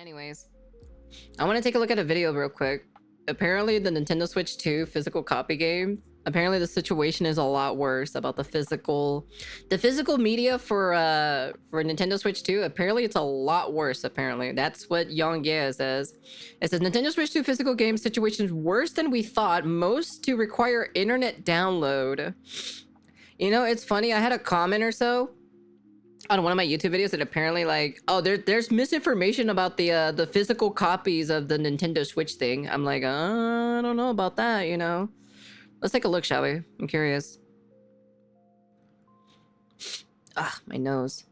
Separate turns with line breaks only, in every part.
Anyways, I want to take a look at a video real quick. Apparently, the Nintendo Switch 2 physical copy game. Apparently, the situation is a lot worse about the physical media for Nintendo Switch 2. Apparently, it's a lot worse. Apparently, that's what Young Ye says. It says Nintendo Switch 2 physical game situation is worse than we thought. Most to require internet download. You know, it's funny. I had a comment or so on one of my YouTube videos that apparently like, oh, there's misinformation about the physical copies of the Nintendo Switch thing. I'm like, I don't know about that, you know. Let's take a look, shall we? I'm curious. Ah, my nose.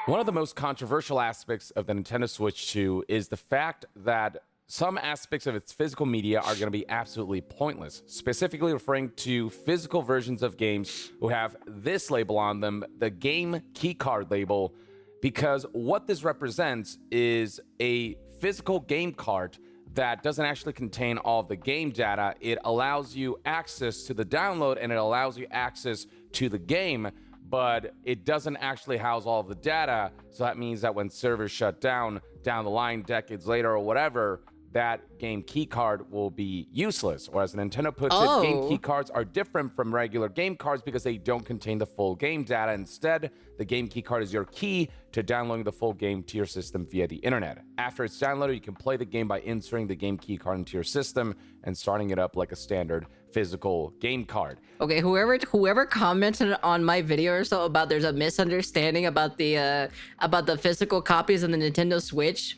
One of the most controversial aspects of the Nintendo Switch 2 is the fact that some aspects of its physical media are going to be absolutely pointless, specifically referring to physical versions of games who have this label on them, the game keycard label, because what this represents is a physical game card that doesn't actually contain all of the game data. It allows you access to the download and it allows you access to the game, but it doesn't actually house all of the data. So that means that when servers shut down the line, decades later or whatever, that game key card will be useless. Or as Nintendo puts it, game key cards are different from regular game cards because they don't contain the full game data. Instead, the game key card is your key to downloading the full game to your system via the internet. After it's downloaded, you can play the game by inserting the game key card into your system and starting it up like a standard physical game card.
Okay, whoever commented on my video or so about there's a misunderstanding about the physical copies of the Nintendo Switch,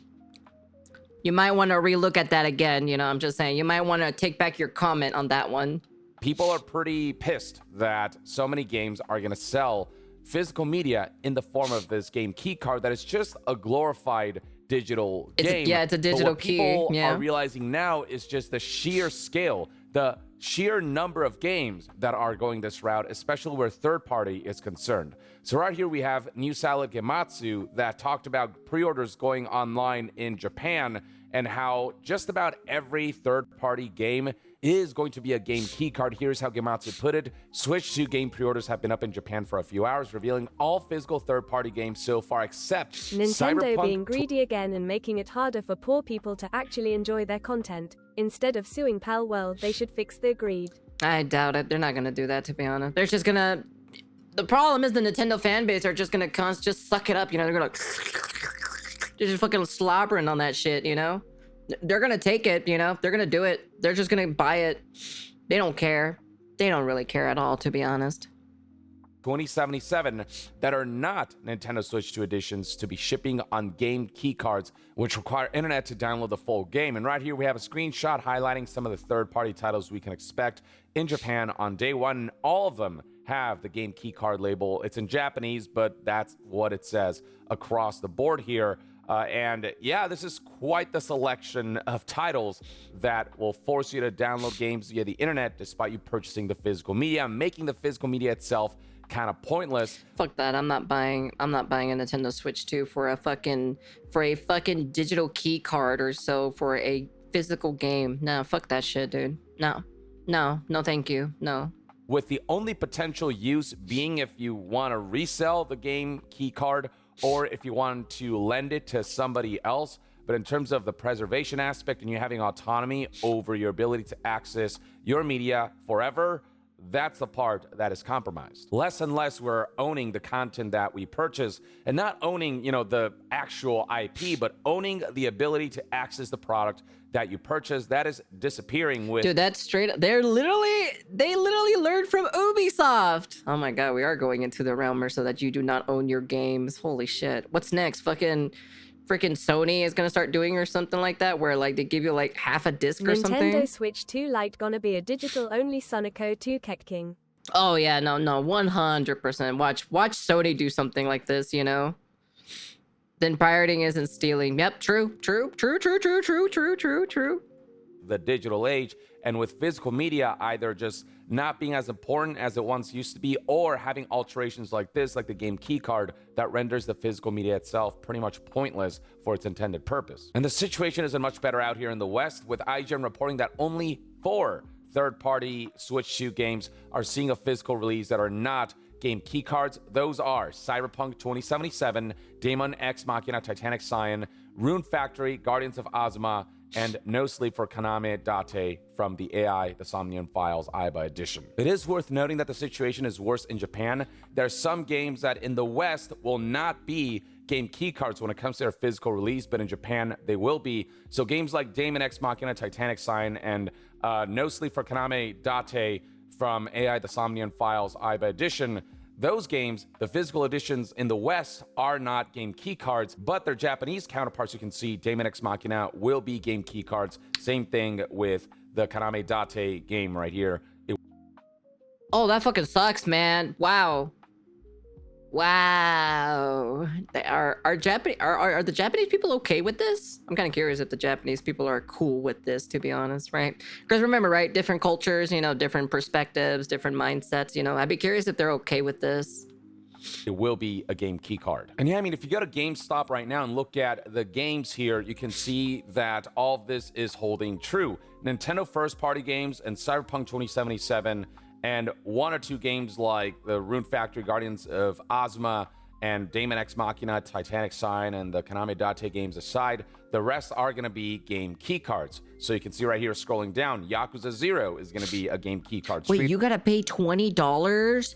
you might want to relook at that again. You know, I'm just saying, you might want to take back your comment on that one.
People are pretty pissed that so many games are going to sell physical media in the form of this game key card that is just a glorified digital game.
It's a digital key.
What people are realizing now is just the sheer scale, the sheer number of games that are going this route, especially where third party is concerned. So right here we have New Salad Gematsu that talked about pre-orders going online in Japan and how just about every third-party game is going to be a game keycard. Here's how Gematsu put it. Switch 2 game pre-orders have been up in Japan for a few hours, revealing all physical third-party games so far except
Nintendo being greedy again and making it harder for poor people to actually enjoy their content. Instead of suing Pal World, they should fix their greed.
I doubt it. They're not gonna do that, to be honest. They're just gonna... The problem is the Nintendo fan base are just gonna just suck it up, you know? They're gonna... They're just fucking slobbering on that shit, you know? They're gonna take it, you know? They're gonna do it. They're just gonna buy it. They don't care. They don't really care at all, to be honest.
2077 that are not Nintendo Switch 2 editions to be shipping on game key cards, which require internet to download the full game. And right here we have a screenshot highlighting some of the third-party titles we can expect in Japan on day one. All of them have the game key card label. It's in Japanese, but that's what it says across the board here. And yeah, this is quite the selection of titles that will force you to download games via the internet despite you purchasing the physical media, making the physical media itself kind of pointless.
Fuck that. I'm not buying a Nintendo Switch 2 for a fucking digital key card or so for a physical game. No, fuck that shit, dude. No, thank you. No.
With the only potential use being if you want to resell the game key card or if you want to lend it to somebody else. But in terms of the preservation aspect and you having autonomy over your ability to access your media forever, that's the part that is compromised. Less and less we're owning the content that we purchase and not owning, you know, the actual IP, but owning the ability to access the product that you purchase. That is disappearing with...
Dude, that's straight up. They literally learned from Ubisoft. Oh my god, we are going into the realm so that you do not own your games. Holy shit. What's next? Freaking Sony is gonna start doing or something like that, where like they give you like half a disc or something.
Nintendo Switch 2 Lite gonna be a digital-only Sonico 2 King.
Oh yeah, no, 100%. Watch Sony do something like this, you know? Then pirating isn't stealing. Yep, true.
The digital age, and with physical media either just not being as important as it once used to be, or having alterations like this, like the game key card, that renders the physical media itself pretty much pointless for its intended purpose. And the situation isn't much better out here in the West, with IGN reporting that only 4 third-party Switch 2 games are seeing a physical release that are not game keycards. Those are Cyberpunk 2077, Daemon X Machina Titanic Scion, Rune Factory, Guardians of Ozma, and No Sleep for Kaname Date from the AI The Somnium Files AIBA edition. It is worth noting that the situation is worse in Japan. There are some games that in the West will not be game keycards when it comes to their physical release, but in Japan they will be. So games like Daemon X Machina, Titanic Sign, and No Sleep for Kaname Date from AI The Somnium Files AIBA edition, those games, the physical editions in the West, are not game keycards, but their Japanese counterparts, you can see, Daemon X Machina will be game keycards. Same thing with the Kaname Date game right here.
Oh, that fucking sucks, man. Wow. Wow. Are the Japanese people okay with this? I'm kind of curious if the Japanese people are cool with this, to be honest, right? Because remember, right, different cultures, you know, different perspectives, different mindsets, you know. I'd be curious if they're okay with this.
It will be a game key card. And yeah, I mean, if you go to GameStop right now and look at the games here, you can see that all of this is holding true. Nintendo first party games and Cyberpunk 2077, and one or two games like the Rune Factory, Guardians of Ozma, and Daemon X Machina, Titanic Sign, and the Kaname Date games aside, the rest are going to be game key cards. So you can see right here, scrolling down, Yakuza 0 is going to be a game key card.
Wait, you got to pay $20?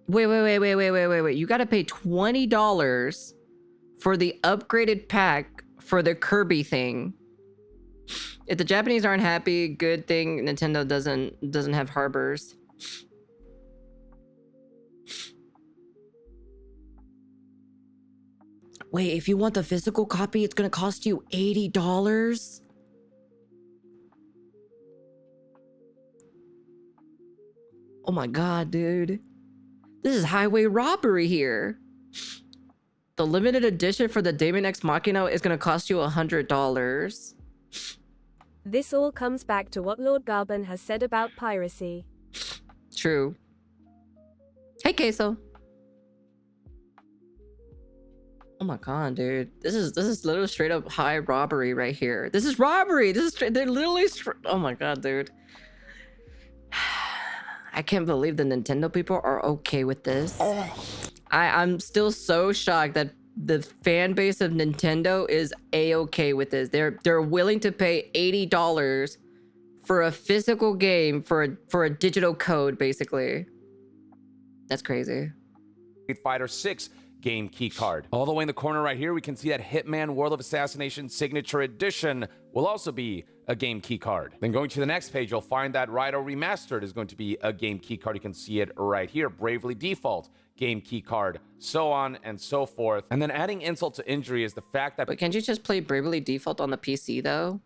Wait. You got to pay $20 for the upgraded pack for the Kirby thing. If the Japanese aren't happy, good thing Nintendo doesn't have harbors. Wait, if you want the physical copy, it's gonna cost you $80? Oh my god, dude. This is highway robbery here. The limited edition for the Daemon X Machina is gonna cost you $100.
This all comes back to what Lord Garban has said about piracy.
True. Hey, Queso. Oh my god, dude. This is literally straight up high robbery right here. This is robbery. This is they're literally oh my god, dude. I can't believe the Nintendo people are okay with this. I'm still so shocked that the fan base of Nintendo is a-okay with this. They're willing to pay $80 for a physical game for a digital code, basically. That's crazy.
Street Fighter 6 game key card. All the way in the corner right here, we can see that Hitman World of Assassination Signature Edition will also be a game key card. Then going to the next page, you'll find that Raiden Remastered is going to be a game key card. You can see it right here. Bravely Default game key card, so on and so forth. And then adding insult to injury is the fact that—
But can't you just play Bravely Default on the PC though?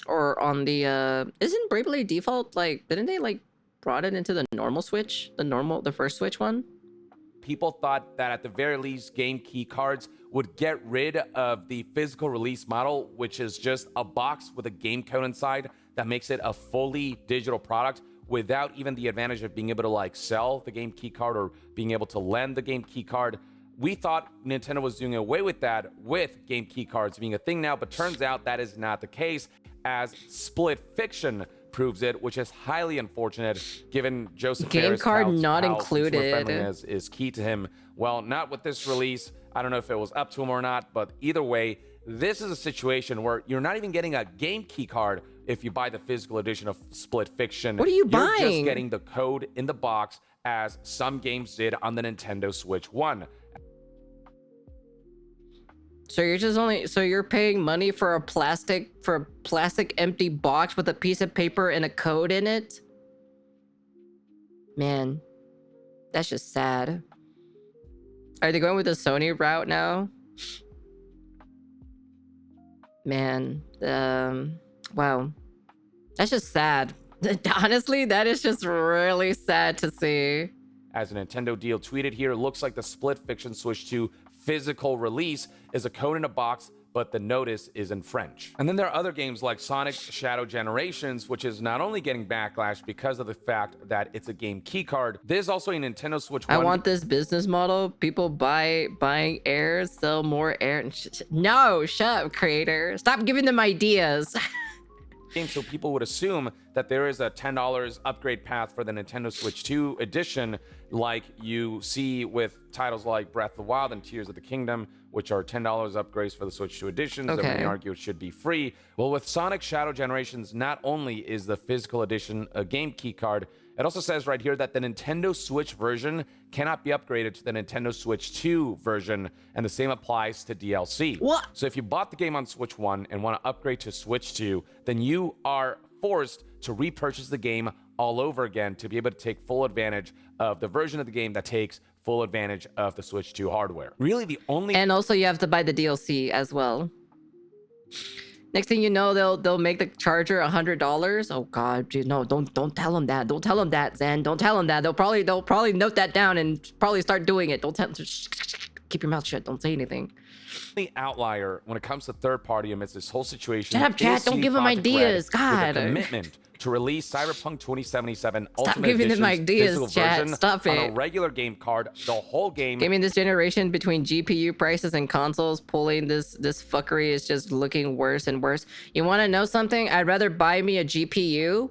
Or on the isn't Bravely Default, like, didn't they like brought it into the normal Switch? The first Switch one?
people thought that at the very least game key cards would get rid of the physical release model, which is just a box with a game code inside that makes it a fully digital product without even the advantage of being able to like sell the game key card or being able to lend the game key card. We thought Nintendo was doing away with that with game key cards being a thing now, but turns out that is not the case, as Split Fiction proves it, which is highly unfortunate given Joseph
Game
Ferris
card
touts
not
how
included.
consumer-friendliness is key to him. Well, not with this release. I don't know if it was up to him or not, but either way, this is a situation where you're not even getting a game key card if you buy the physical edition of Split Fiction.
What are you
You're just
buying?
getting the code in the box, as some games did on the Nintendo Switch 1.
So you're paying money for a plastic empty box with a piece of paper and a code in it? Man, that's just sad. Are they going with the Sony route now? Man, wow. That's just sad. Honestly, that is just really sad to see.
As a Nintendo deal tweeted here, it looks like the Split Fiction Switch 2 physical release is a code in a box, but the notice is in French. And then there are other games like Sonic Shadow Generations, which is not only getting backlash because of the fact that it's a game key card, there's also a Nintendo Switch 1.
I want this business model. People buying air, sell more air. No, shut up, creator. Stop giving them ideas.
So people would assume that there is a $10 upgrade path for the Nintendo Switch 2 edition, like you see with titles like Breath of the Wild and Tears of the Kingdom, which are $10 upgrades for the Switch 2 editions. And
Okay.
many argue it should be free. Well, with Sonic Shadow Generations, not only is the physical edition a game key card, it also says right here that the Nintendo Switch version cannot be upgraded to the Nintendo Switch 2 version, and the same applies to DLC.
What?
So if you bought the game on Switch 1 and want to upgrade to Switch 2, then you are forced to repurchase the game all over again to be able to take full advantage of the version of the game that takes full advantage of the Switch 2 hardware. Really, the only
And also you have to buy the DLC as well. Next thing you know, they'll make the charger $100. Oh god, dude, no, don't tell them that. Don't tell them that, Zen. Don't tell them that. They'll probably note that down and probably start doing it. Don't tell. Keep your mouth shut. Don't say anything.
The outlier when it comes to third party amidst this whole situation.
Shut up, chat.
is
Don't
CD
give them
Projekt
ideas.
Red
God.
with a commitment to release Cyberpunk 2077 Ultimate
giving them
Edition's
ideas,
physical
chat.
version
Stop
on a
it.
regular game card. The whole game.
Gaming this generation between GPU prices and consoles pulling this fuckery is just looking worse and worse. You want to know something? I'd rather buy me a GPU.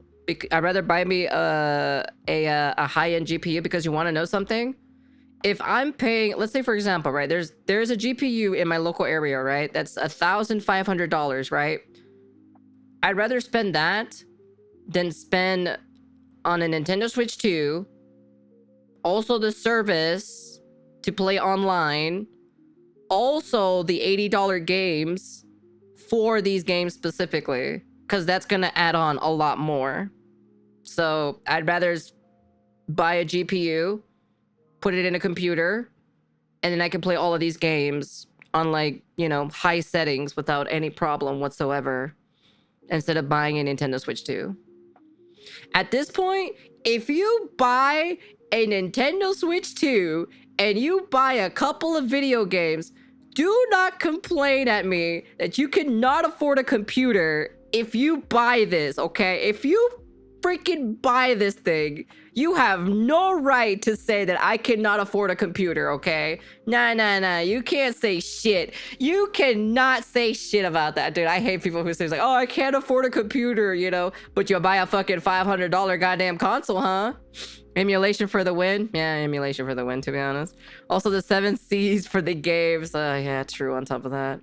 I'd rather buy me a high-end GPU because you want to know something? If I'm paying, let's say for example, right? There's a GPU in my local area, right? That's $1,500, right? I'd rather spend that than spend on a Nintendo Switch 2, also the service to play online, also the $80 games for these games specifically, because that's gonna add on a lot more. So I'd rather buy a GPU, put it in a computer, and then I can play all of these games on like, you know, high settings without any problem whatsoever, instead of buying a Nintendo Switch 2. At this point, if you buy a Nintendo Switch 2 and you buy a couple of video games, do not complain at me that you cannot afford a computer if you buy this, okay? If you freaking buy this thing, you have no right to say that I cannot afford a computer, okay? Nah, you can't say shit. You cannot say shit about that, dude. I hate people who say like, oh, I can't afford a computer, you know, but you buy a fucking $500 goddamn console, huh? Emulation for the win? Yeah, emulation for the win, to be honest. Also, the 7 Cs for the games. Yeah, true, on top of that.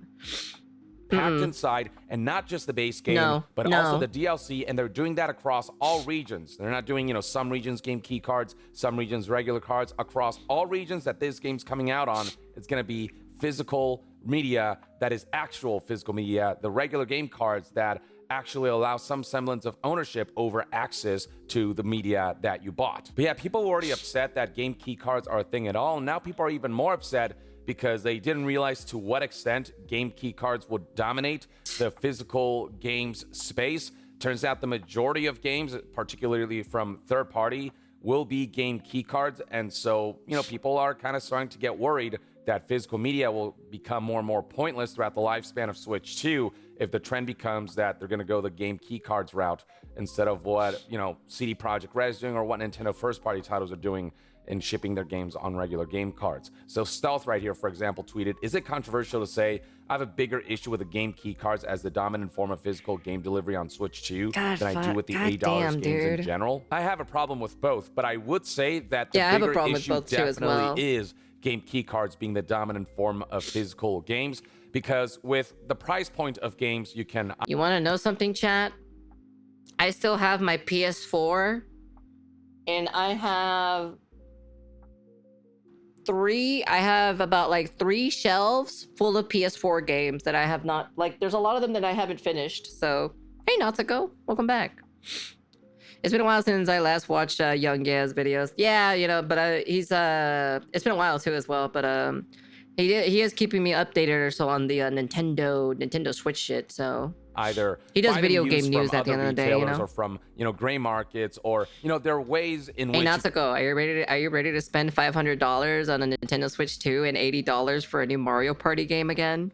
Packed inside, and not just the base game, but also the DLC, and they're doing that across all regions. They're not doing, you know, some regions game key cards, some regions regular cards. Across all regions that this game's coming out on, it's going to be physical media that is actual physical media, the regular game cards that actually allow some semblance of ownership over access to the media that you bought. But yeah, people were already upset that game key cards are a thing at all. Now people are even more upset because they didn't realize to what extent game key cards would dominate the physical games space. Turns out the majority of games, particularly from third party, will be game key cards. And so, you know, people are kind of starting to get worried that physical media will become more and more pointless throughout the lifespan of Switch 2 if the trend becomes that they're going to go the game key cards route instead of what, you know, CD Projekt Red is doing or what Nintendo first party titles are doing in shipping their games on regular game cards. So Stealth right here, for example, tweeted, is it controversial to say I have a bigger issue with the game key cards as the dominant form of physical game delivery on Switch 2 than I do with the $8 games in general? I have a problem with both, but I would say that the bigger issue definitely is game key cards being the dominant form of physical games, because with the price point of games, you can...
You want to know something, chat? I still have my PS4, and I have about like 3 shelves full of PS4 games that I have not, like, there's a lot of them that I haven't finished. So, hey, Natsuko, welcome back. It's been a while since I last watched Young Gaz videos. Yeah, you know, but it's been a while too as well, but he is keeping me updated or so on the Nintendo Switch shit, so
either
he does video game news at the end of the day, you know,
or from, you know, gray markets, or, you know, there are ways in which...
Hey, Natsuko, are you ready to spend $500 on a Nintendo Switch 2 and $80 for a new Mario Party game again?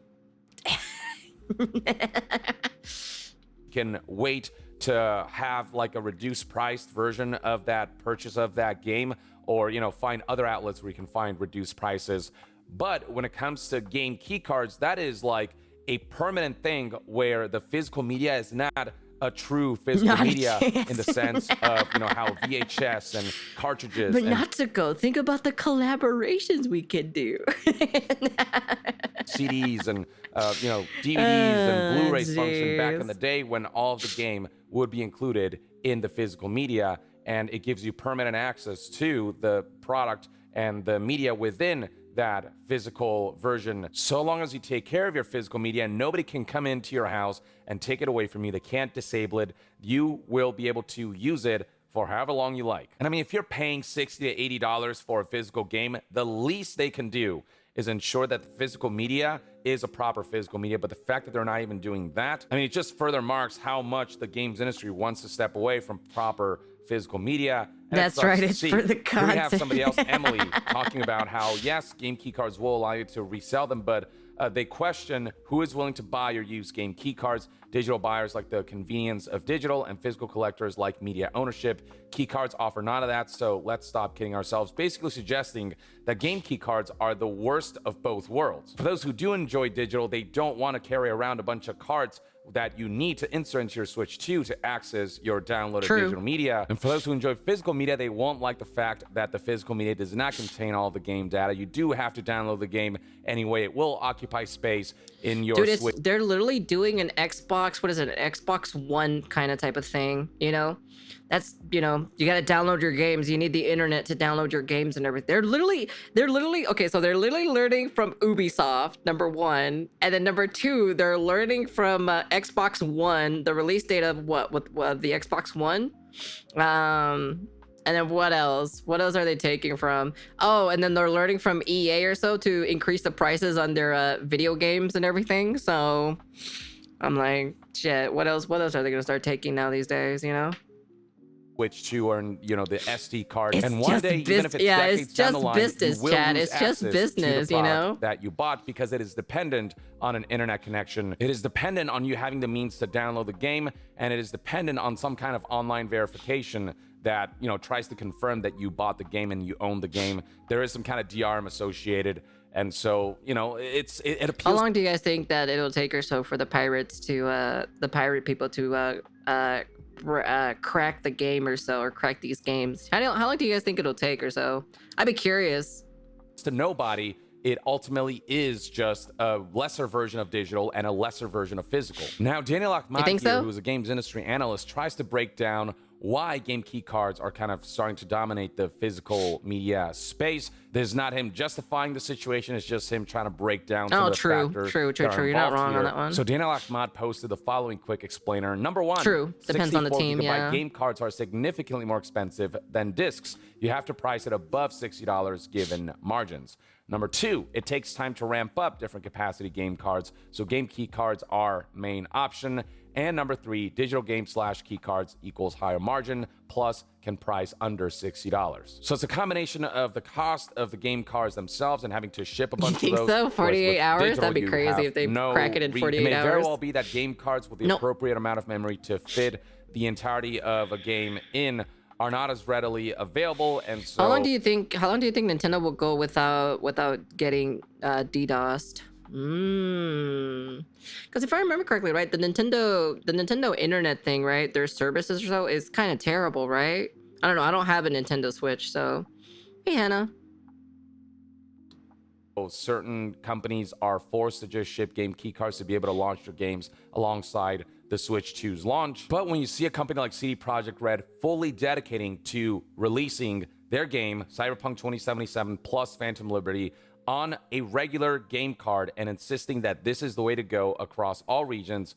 Can wait to have like a reduced priced version of that purchase of that game, or, you know, find other outlets where you can find reduced prices. But when it comes to game key cards, that is like a permanent thing where the physical media is not a true physical
Not a
media
chance.
in the sense of, you know, how VHS and cartridges
But
and
Natsuko, think about the collaborations we could do.
CDs and you know, DVDs and Blu-rays function back in the
jeez.
day when all of the game would be included in the physical media, and it gives you permanent access to the product and the media within that physical version. So long as you take care of your physical media, nobody can come into your house and take it away from you. They can't disable it. You will be able to use it for however long you like. And I mean, if you're paying $60 to $80 for a physical game, the least they can do is ensure that the physical media is a proper physical media. But the fact that they're not even doing that, I mean, it just further marks how much the games industry wants to step away from proper physical media. And
That's right, it's for the
Here we have
content.
somebody else, Emily, talking about how, yes, game key cards will allow you to resell them, but they question who is willing to buy or use game key cards. Digital buyers like the convenience of digital, and physical collectors like media ownership. Key cards offer none of that, so let's stop kidding ourselves. Basically suggesting that game key cards are the worst of both worlds. For those who do enjoy digital, they don't want to carry around a bunch of cards that you need to insert into your Switch 2 to access your downloaded
True.
digital media. And for those who enjoy physical media, they won't like the fact that the physical media does not contain all the game data. You do have to download the game anyway. It will occupy space in your
Dude,
Switch.
they're literally doing an Xbox, what is it, an Xbox One kind of type of thing, you know? That's, you know, you gotta download your games. You need the internet to download your games and everything. They're literally, okay, so they're literally learning from Ubisoft, number one. And then number two, they're learning from Xbox One, the release date of what, with the Xbox One? And then what else? What else are they taking from? Oh, and then they're learning from EA or so to increase the prices on their video games and everything. So I'm like, shit, what else are they gonna start taking now these days, you know?
Switch 2 or, you know, the SD card.
It's
And one
just
day, even if it's
yeah,
decades
it's
down
just
the line,
business,
you will
Chad.
lose
It's just
access
business,
to the
you
product
know?
that you bought, because it is dependent on an internet connection. It is dependent on you having the means to download the game, and it is dependent on some kind of online verification that, you know, tries to confirm that you bought the game and you own the game. There is some kind of DRM associated. And so, you know, it appeals.
How long do you guys think that it'll take or so for the pirates to the pirate people to crack the game or so, or crack these games? How long do you guys think it'll take or so? I'd be curious.
To nobody, it ultimately is just a lesser version of digital and a lesser version of physical. Now, Daniel Ahmad
think
here,
so?
who is a games industry analyst, tries to break down why game key cards are kind of starting to dominate the physical media space. There's not him justifying the situation, it's just him trying to break down some of the factors.
True.
that are
You're not
involved
wrong
here.
on that one.
So Daniel Ahmad posted the following quick explainer. Number one,
True. Depends on the
64
team,
gigabyte
yeah.
game cards are significantly more expensive than discs. You have to price it above $60 given margins. Number two, it takes time to ramp up different capacity game cards, so game key cards are main option. And number three, digital game / key cards equals higher margin, plus can price under $60. So it's a combination of the cost of the game cards themselves and having to ship a bunch
think
of those.
so?
whereas
48
with
hours?
digital,
That'd be
you
crazy
have
if they
no
crack it in 48
It may very
hours.
well be that game cards with the
Nope.
appropriate amount of memory to fit the entirety of a game in are not as readily available, and so
How long do you think Nintendo will go without getting DDoSed? Because if I remember correctly, right, the Nintendo internet thing, right, their services or so is kind of terrible, right? I don't know. I don't have a Nintendo Switch, so hey, Hannah.
certain companies are forced to just ship game key cards to be able to launch their games alongside the Switch 2's launch. But when you see a company like CD Projekt Red fully dedicating to releasing their game, Cyberpunk 2077 plus Phantom Liberty, on a regular game card and insisting that this is the way to go across all regions,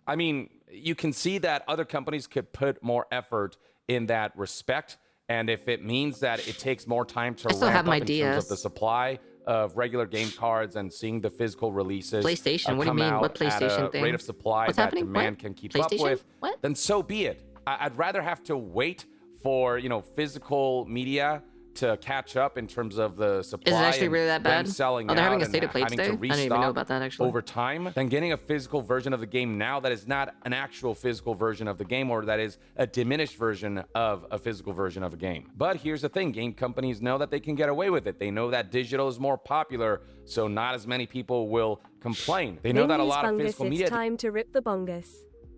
I mean, you can see that other companies could put more effort in that respect. And if it means that it takes more time to
still
ramp
have
up
my
in terms of
DS.
the supply of regular game cards and seeing the physical releases
PlayStation? What do you
come
mean?
out
What PlayStation
at a
thing?
rate of supply
What's
that
happening?
demand
What?
can keep up
PlayStation?
with,
What?
then so be it. I'd rather have to wait for, physical media to catch up in terms of the supply.
Is it actually
and
really that
them
bad?
selling
Oh, they're having
out
a state
and
of play
having
today?
to
I didn't even know
restock
about that, actually.
over time, than getting a physical version of the game now that is not an actual physical version of the game, or that is a diminished version of a physical version of a game. But here's the thing, game companies know that they can get away with it. They know that digital is more popular, so not as many people will complain. They know that a
Bingus
lot of
bungus,
physical
it's
media
time to rip the bongus.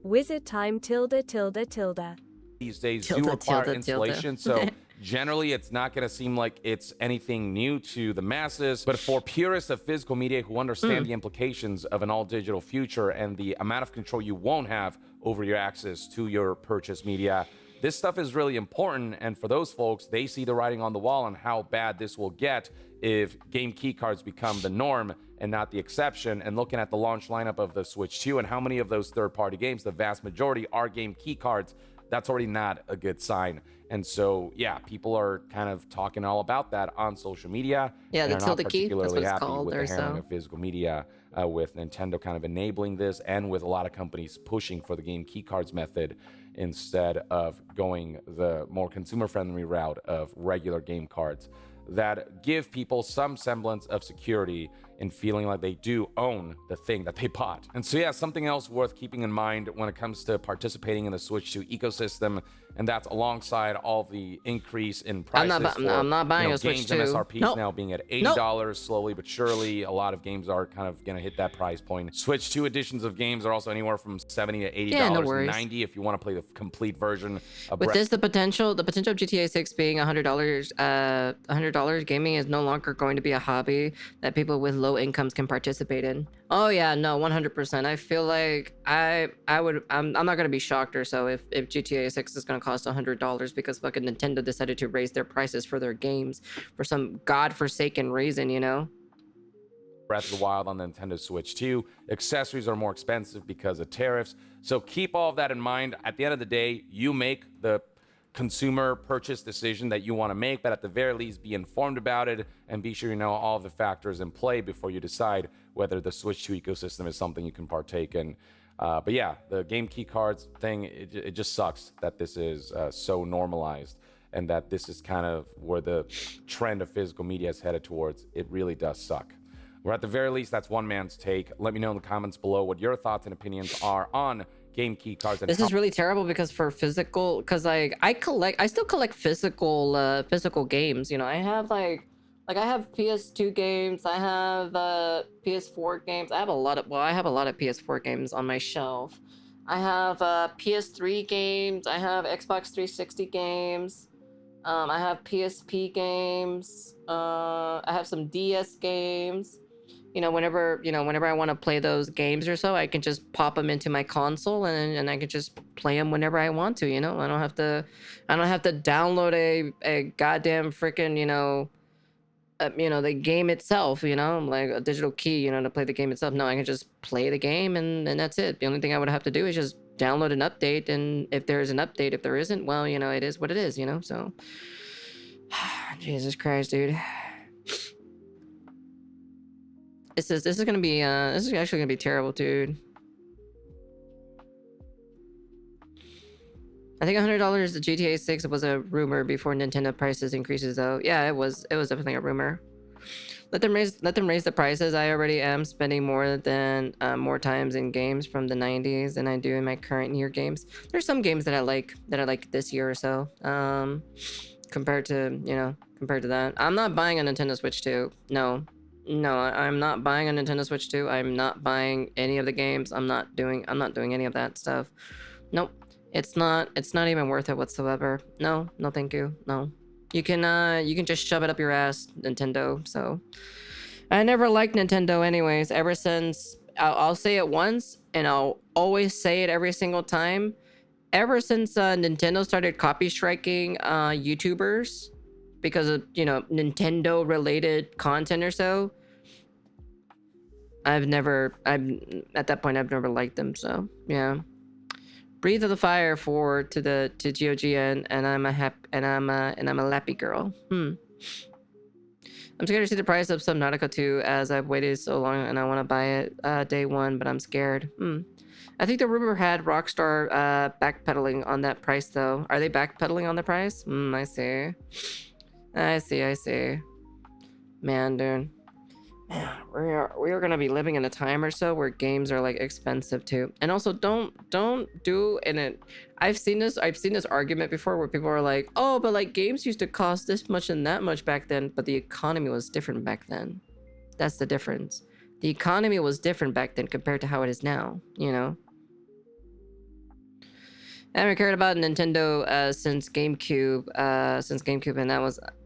Wizard time tilde.
These days
Tilde,
do require
tilde, tilde.
installation, so generally it's not going to seem like it's anything new to the masses. But for purists of physical media who understand the implications of an all-digital future and the amount of control you won't have over your access to your purchased media, this stuff is really important. And for those folks, they see the writing on the wall on how bad this will get if game key cards become the norm and not the exception. And looking at the launch lineup of the Switch 2 and how many of those third-party games, the vast majority, are game key cards, that's already not a good sign. And so, yeah, people are kind of talking all about that on social media.
Yeah,
and
the
are not
tilde key, that's
particularly
what it's
happy
called
with
or
the handling
so.
of physical media, with Nintendo kind of enabling this, and with a lot of companies pushing for the game key cards method instead of going the more consumer-friendly route of regular game cards that give people some semblance of security in feeling like they do own the thing that they bought. And so, yeah, something else worth keeping in mind when it comes to participating in the Switch 2 ecosystem, and that's alongside all the increase in prices.
I'm not buying a
games
Switch 2.
MSRPs
Nope.
now being at $80 slowly but surely. A lot of games are kind of gonna hit that price point. Switch 2 editions of games are also anywhere from $70 to $80,
Yeah, no worries.
$90 if you want to play the complete version of
With this, the potential of GTA 6 being $100, $100 gaming is no longer going to be a hobby that people with low incomes can participate in. Oh yeah, no, 100%. I feel like I'm not gonna be shocked or so if GTA 6 is gonna cost $100 because fucking Nintendo decided to raise their prices for their games for some godforsaken reason, you know?
Breath of the Wild on the Nintendo Switch 2. Accessories are more expensive because of tariffs. So keep all of that in mind. At the end of the day, you make the consumer purchase decision that you want to make, but at the very least, be informed about it and be sure you know all the factors in play before you decide whether the Switch 2 ecosystem is something you can partake in. But yeah, the game key cards thing, it just sucks that this is so normalized and that this is kind of where the trend of physical media is headed towards. It really does suck. Or at the very least, that's one man's take. Let me know in the comments below what your thoughts and opinions are on game key cards. And
this is really terrible because for physical, because like I still collect physical games. You know, I have like I have PS2 games, I have PS4 games. I have a lot of PS4 games on my shelf. I have PS3 games. I have Xbox 360 games. I have PSP games. I have some DS games. You know, whenever I want to play those games or so, I can just pop them into my console and I can just play them whenever I want to. You know, I don't have to download a goddamn freaking the game itself. You know, like a digital key. You know, to play the game itself. No, I can just play the game and that's it. The only thing I would have to do is just download an update, and if there is an update, if there isn't, well, you know, it is what it is. You know, so Jesus Christ, dude. This is actually gonna be terrible, dude. I think $100 the GTA 6 was a rumor before Nintendo prices increases though. Yeah, it was definitely a rumor. Let them raise the prices. I already am spending more times in games from the 90s than I do in my current year games. There's some games that I like this year or so. Compared to that. I'm not buying a Nintendo Switch 2. No, I'm not buying a Nintendo Switch 2. I'm not buying any of the games. I'm not doing any of that stuff. Nope. It's not even worth it whatsoever. No, thank you. No. You can just shove it up your ass, Nintendo. So I never liked Nintendo anyways, ever since I'll say it once and I'll always say it every single time. Ever since Nintendo started copy striking YouTubers because of, Nintendo related content or so, at that point I've never liked them. So yeah, breathe of the fire to GOG, and I'm a lappy girl. I'm scared to see the price of Subnautica 2 as I've waited so long and I want to buy it day one, but I'm scared. I think the rumor had Rockstar backpedaling on that price though. Are they backpedaling on the price? I see. Man, dude. Man, we are gonna be living in a time or so where games are like expensive too. And also don't do in it. I've seen this argument before where people are like, oh, but like games used to cost this much and that much back then, but the economy was different back then. That's the difference. The economy was different back then compared to how it is now, you know? I haven't cared about Nintendo since GameCube,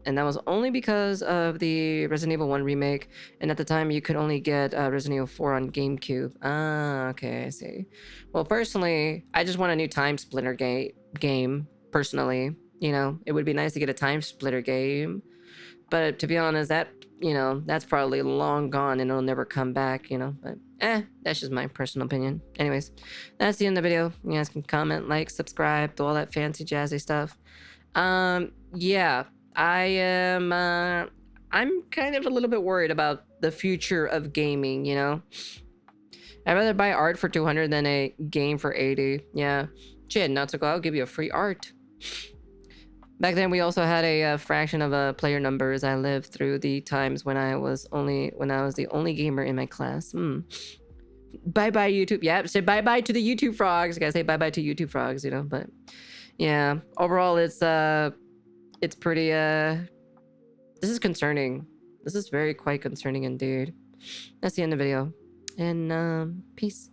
and that was only because of the Resident Evil 1 remake. And at the time, you could only get Resident Evil 4 on GameCube. Ah, okay, I see. Well, personally, I just want a new Time Splitter game. Personally, you know, it would be nice to get a Time Splitter game, but to be honest, that's probably long gone and it'll never come back, you know. But that's just my personal opinion. Anyways, that's the end of the video. You guys can comment, like, subscribe, do all that fancy jazzy stuff. Yeah, I am. I'm kind of a little bit worried about the future of gaming. You know, I'd rather buy art for 200 than a game for 80. Yeah, shit, Natsuko, I'll give you a free art. Back then, we also had a fraction of player numbers. I lived through the times when I was the only gamer in my class. Bye bye YouTube. Yeah, say bye bye to the YouTube frogs. You gotta say bye bye to YouTube frogs. You know, but yeah, overall, it's pretty. This is concerning. This is very quite concerning indeed. That's the end of the video, and peace.